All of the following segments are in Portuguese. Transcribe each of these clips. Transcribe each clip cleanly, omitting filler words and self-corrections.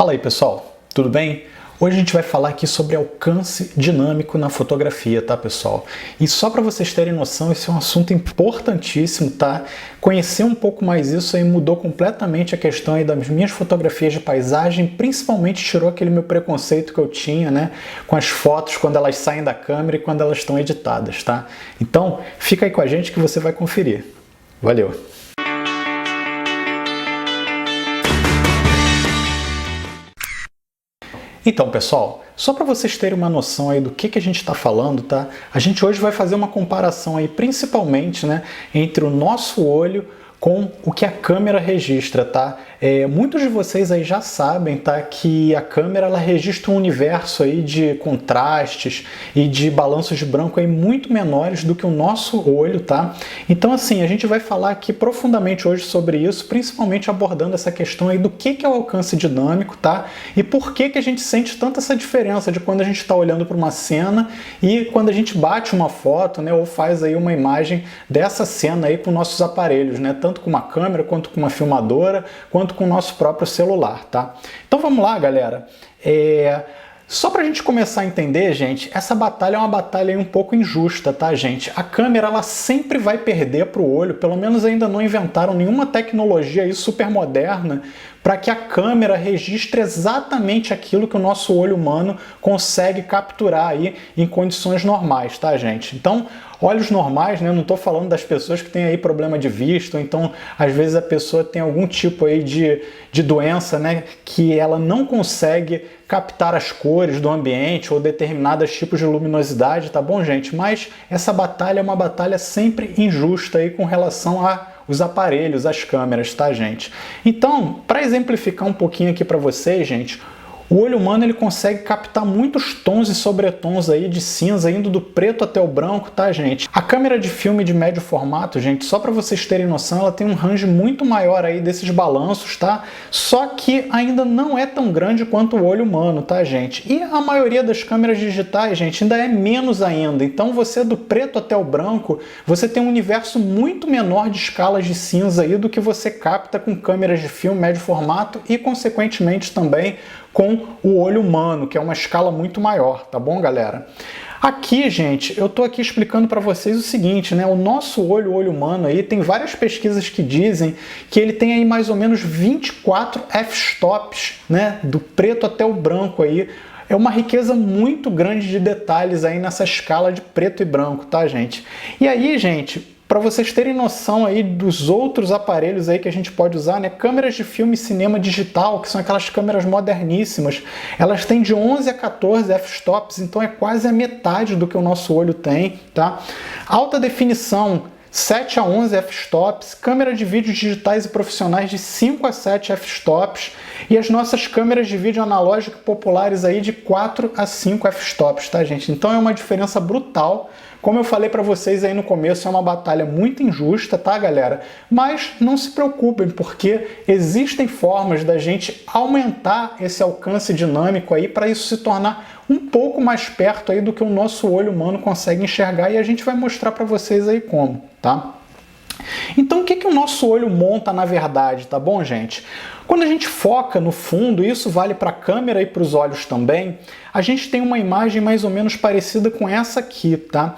Fala aí pessoal, tudo bem? Hoje a gente vai falar aqui sobre alcance dinâmico na fotografia, tá pessoal? E só para vocês terem noção, esse é um assunto importantíssimo, tá? Conhecer um pouco mais isso aí mudou completamente a questão aí das minhas fotografias de paisagem, principalmente tirou aquele meu preconceito que eu tinha, né? Com as fotos quando elas saem da câmera e quando elas estão editadas, tá? Então, fica aí com a gente que você vai conferir. Valeu! Então, pessoal, só para vocês terem uma noção aí do que a gente está falando, tá? A gente hoje vai fazer uma comparação aí, principalmente, né, entre o nosso olho com o que a câmera registra, tá? Muitos de vocês aí já sabem, tá, que a câmera ela registra um universo aí de contrastes e de balanços de branco aí muito menores do que o nosso olho, tá? Então, assim, a gente vai falar aqui profundamente hoje sobre isso, principalmente abordando essa questão aí do que é o alcance dinâmico, tá? E por que a gente sente tanta essa diferença de quando a gente está olhando para uma cena e quando a gente bate uma foto, né, ou faz aí uma imagem dessa cena aí com nossos aparelhos, né? Tanto com uma câmera, quanto com uma filmadora, quanto com o nosso próprio celular, tá? Então vamos lá, galera. Só pra gente começar a entender, gente, essa batalha é uma batalha aí um pouco injusta, tá, gente? A câmera, ela sempre vai perder pro olho, pelo menos ainda não inventaram nenhuma tecnologia aí super moderna para que a câmera registre exatamente aquilo que o nosso olho humano consegue capturar aí em condições normais, tá, gente? Então, olhos normais, né? Eu não estou falando das pessoas que têm aí problema de vista, ou então às vezes a pessoa tem algum tipo aí de doença, né? Que ela não consegue captar as cores do ambiente ou determinados tipos de luminosidade, tá bom, gente? Mas essa batalha é uma batalha sempre injusta aí com relação os aparelhos, as câmeras, tá, gente? Então, para exemplificar um pouquinho aqui para vocês, gente, o olho humano ele consegue captar muitos tons e sobretons aí de cinza, indo do preto até o branco, tá, gente? A câmera de filme de médio formato, gente, só para vocês terem noção, ela tem um range muito maior aí desses balanços, tá? Só que ainda não é tão grande quanto o olho humano, tá, gente? E a maioria das câmeras digitais, gente, ainda é menos ainda. Então, você do preto até o branco, você tem um universo muito menor de escalas de cinza aí do que você capta com câmeras de filme médio formato e, consequentemente, também com o olho humano, que é uma escala muito maior, tá bom, galera? Aqui, gente, eu tô aqui explicando para vocês o seguinte, né? O nosso olho, o olho humano aí, tem várias pesquisas que dizem que ele tem aí mais ou menos 24 f-stops, né? Do preto até o branco aí. É uma riqueza muito grande de detalhes aí nessa escala de preto e branco, tá, gente? E aí, gente, para vocês terem noção aí dos outros aparelhos aí que a gente pode usar, né? Câmeras de filme e cinema digital, que são aquelas câmeras moderníssimas, elas têm de 11 a 14 f-stops, então é quase a metade do que o nosso olho tem, tá? Alta definição, 7 a 11 f-stops, câmera de vídeos digitais e profissionais de 5 a 7 f-stops e as nossas câmeras de vídeo analógico populares aí de 4 a 5 f-stops, tá, gente? Então é uma diferença brutal. Como eu falei para vocês aí no começo, é uma batalha muito injusta, tá, galera? Mas não se preocupem, porque existem formas da gente aumentar esse alcance dinâmico aí para isso se tornar um pouco mais perto aí do que o nosso olho humano consegue enxergar e a gente vai mostrar para vocês aí como, tá? Então, o que o nosso olho monta na verdade, tá bom, gente? Quando a gente foca no fundo, isso vale para a câmera e para os olhos também, a gente tem uma imagem mais ou menos parecida com essa aqui, tá?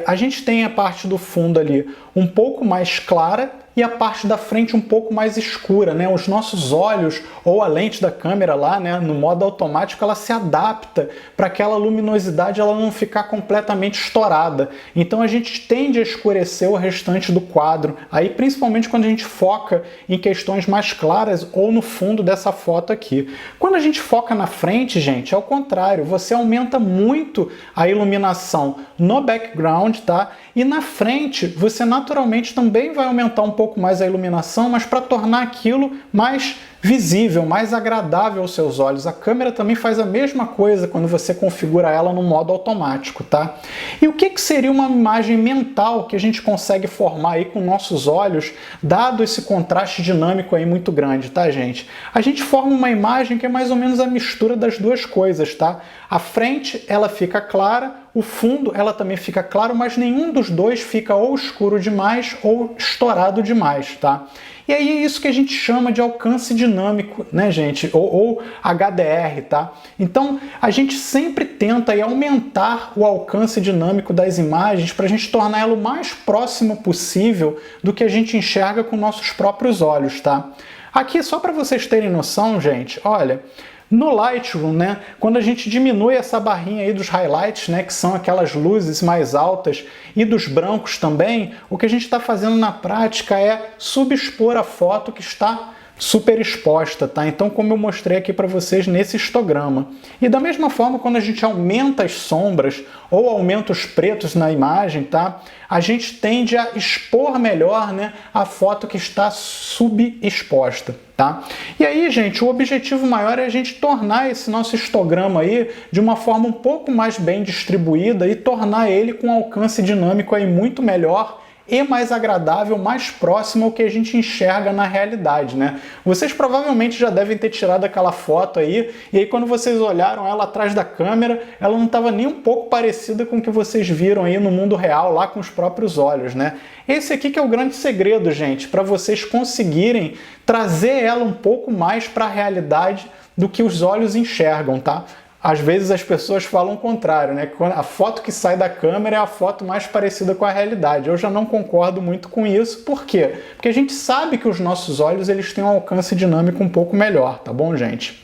A gente tem a parte do fundo ali um pouco mais clara e a parte da frente um pouco mais escura, né? Os nossos olhos ou a lente da câmera lá, né, no modo automático, ela se adapta para aquela luminosidade ela não ficar completamente estourada. Então a gente tende a escurecer o restante do quadro, aí principalmente quando a gente foca em questões mais claras ou no fundo dessa foto aqui. Quando a gente foca na frente, gente, é o contrário, você aumenta muito a iluminação no background, tá? E na frente você naturalmente também vai aumentar um pouco mais a iluminação, mas para tornar aquilo mais visível, mais agradável aos seus olhos. A câmera também faz a mesma coisa quando você configura ela no modo automático, tá? E o que seria uma imagem mental que a gente consegue formar aí com nossos olhos, dado esse contraste dinâmico aí muito grande, tá, gente? A gente forma uma imagem que é mais ou menos a mistura das duas coisas, tá? A frente, ela fica clara, o fundo ela também fica claro, mas nenhum dos dois fica ou escuro demais ou estourado demais, tá? E aí é isso que a gente chama de alcance dinâmico, né, gente? Ou HDR, tá? Então, a gente sempre tenta aí aumentar o alcance dinâmico das imagens para a gente tornar ela o mais próximo possível do que a gente enxerga com nossos próprios olhos, tá? Aqui, só para vocês terem noção, gente, olha, no Lightroom, né, quando a gente diminui essa barrinha aí dos highlights, né, que são aquelas luzes mais altas, e dos brancos também, o que a gente está fazendo na prática é subexpor a foto que está super exposta, tá? Então, como eu mostrei aqui para vocês nesse histograma. E da mesma forma, quando a gente aumenta as sombras ou aumenta os pretos na imagem, tá? A gente tende a expor melhor, né, a foto que está subexposta, tá? E aí, gente, o objetivo maior é a gente tornar esse nosso histograma aí de uma forma um pouco mais bem distribuída e tornar ele com um alcance dinâmico aí muito melhor e mais agradável, mais próximo ao que a gente enxerga na realidade, né? Vocês provavelmente já devem ter tirado aquela foto aí, e aí quando vocês olharam ela atrás da câmera, ela não estava nem um pouco parecida com o que vocês viram aí no mundo real, lá com os próprios olhos, né? Esse aqui que é o grande segredo, gente, para vocês conseguirem trazer ela um pouco mais para a realidade do que os olhos enxergam, tá? Às vezes as pessoas falam o contrário, né? Que a foto que sai da câmera é a foto mais parecida com a realidade. Eu já não concordo muito com isso. Por quê? Porque a gente sabe que os nossos olhos eles têm um alcance dinâmico um pouco melhor, tá bom, gente?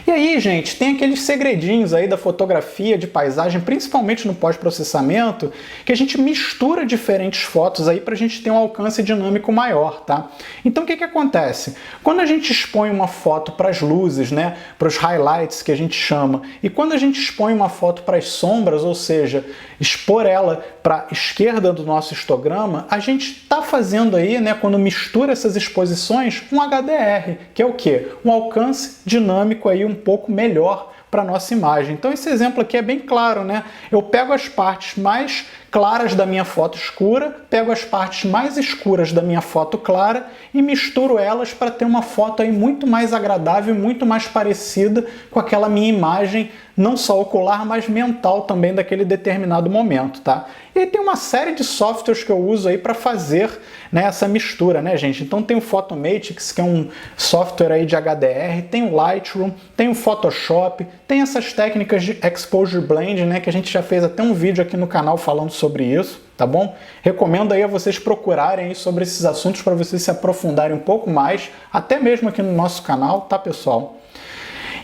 E aí, gente, tem aqueles segredinhos aí da fotografia de paisagem, principalmente no pós-processamento, que a gente mistura diferentes fotos aí para a gente ter um alcance dinâmico maior, tá? Então, o que acontece? Quando a gente expõe uma foto para as luzes, né, para os highlights que a gente chama, e quando a gente expõe uma foto para as sombras, ou seja, expor ela para a esquerda do nosso histograma, a gente está fazendo aí, né, quando mistura essas exposições, um HDR, que é o quê? Um alcance dinâmico aí um pouco melhor para a nossa imagem. Então esse exemplo aqui é bem claro, né? Eu pego as partes mais claras da minha foto escura, pego as partes mais escuras da minha foto clara e misturo elas para ter uma foto aí muito mais agradável, muito mais parecida com aquela minha imagem, não só ocular, mas mental também daquele determinado momento, tá? E aí tem uma série de softwares que eu uso aí para fazer, né, essa mistura, né, gente? Então tem o Photomatix, que é um software aí de HDR, tem o Lightroom, tem o Photoshop, tem essas técnicas de Exposure Blend, né, que a gente já fez até um vídeo aqui no canal falando sobre isso, tá bom? Recomendo aí a vocês procurarem aí sobre esses assuntos para vocês se aprofundarem um pouco mais, até mesmo aqui no nosso canal, tá, pessoal?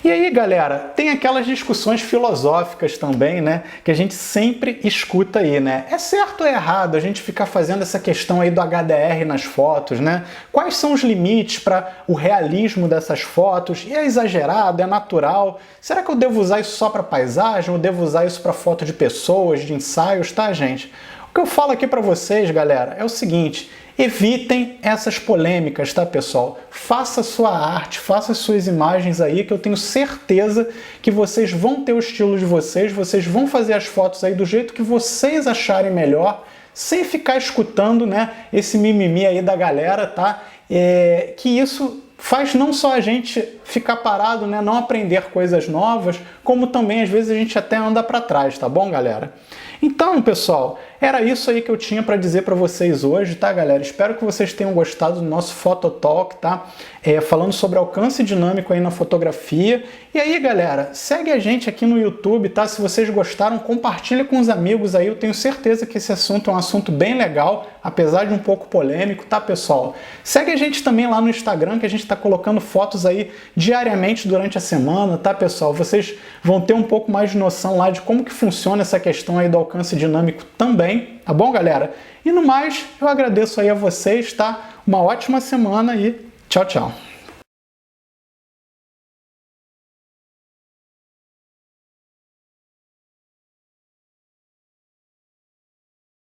E aí, galera, tem aquelas discussões filosóficas também, né, que a gente sempre escuta aí, né? É certo ou é errado a gente ficar fazendo essa questão aí do HDR nas fotos, né? Quais são os limites para o realismo dessas fotos? E é exagerado? É natural? Será que eu devo usar isso só para paisagem? Ou devo usar isso para foto de pessoas, de ensaios, tá, gente? O que eu falo aqui para vocês, galera, é o seguinte: evitem essas polêmicas, tá, pessoal? Faça sua arte, faça suas imagens aí, que eu tenho certeza que vocês vão ter o estilo de vocês, vocês vão fazer as fotos aí do jeito que vocês acharem melhor, sem ficar escutando, né, esse mimimi aí da galera, tá? Que isso faz não só a gente ficar parado, né, não aprender coisas novas, como também às vezes a gente até anda para trás, tá bom, galera? Então, pessoal, era isso aí que eu tinha para dizer para vocês hoje, tá, galera? Espero que vocês tenham gostado do nosso Phototalk, tá? Falando sobre alcance dinâmico aí na fotografia. E aí, galera, segue a gente aqui no YouTube, tá? Se vocês gostaram, compartilha com os amigos aí. Eu tenho certeza que esse assunto é um assunto bem legal, apesar de um pouco polêmico, tá, pessoal? Segue a gente também lá no Instagram, que a gente está colocando fotos aí diariamente durante a semana, tá, pessoal? Vocês vão ter um pouco mais de noção lá de como que funciona essa questão aí do alcance dinâmico também, tá bom, galera? E no mais, eu agradeço aí a vocês, tá? Uma ótima semana e tchau, tchau!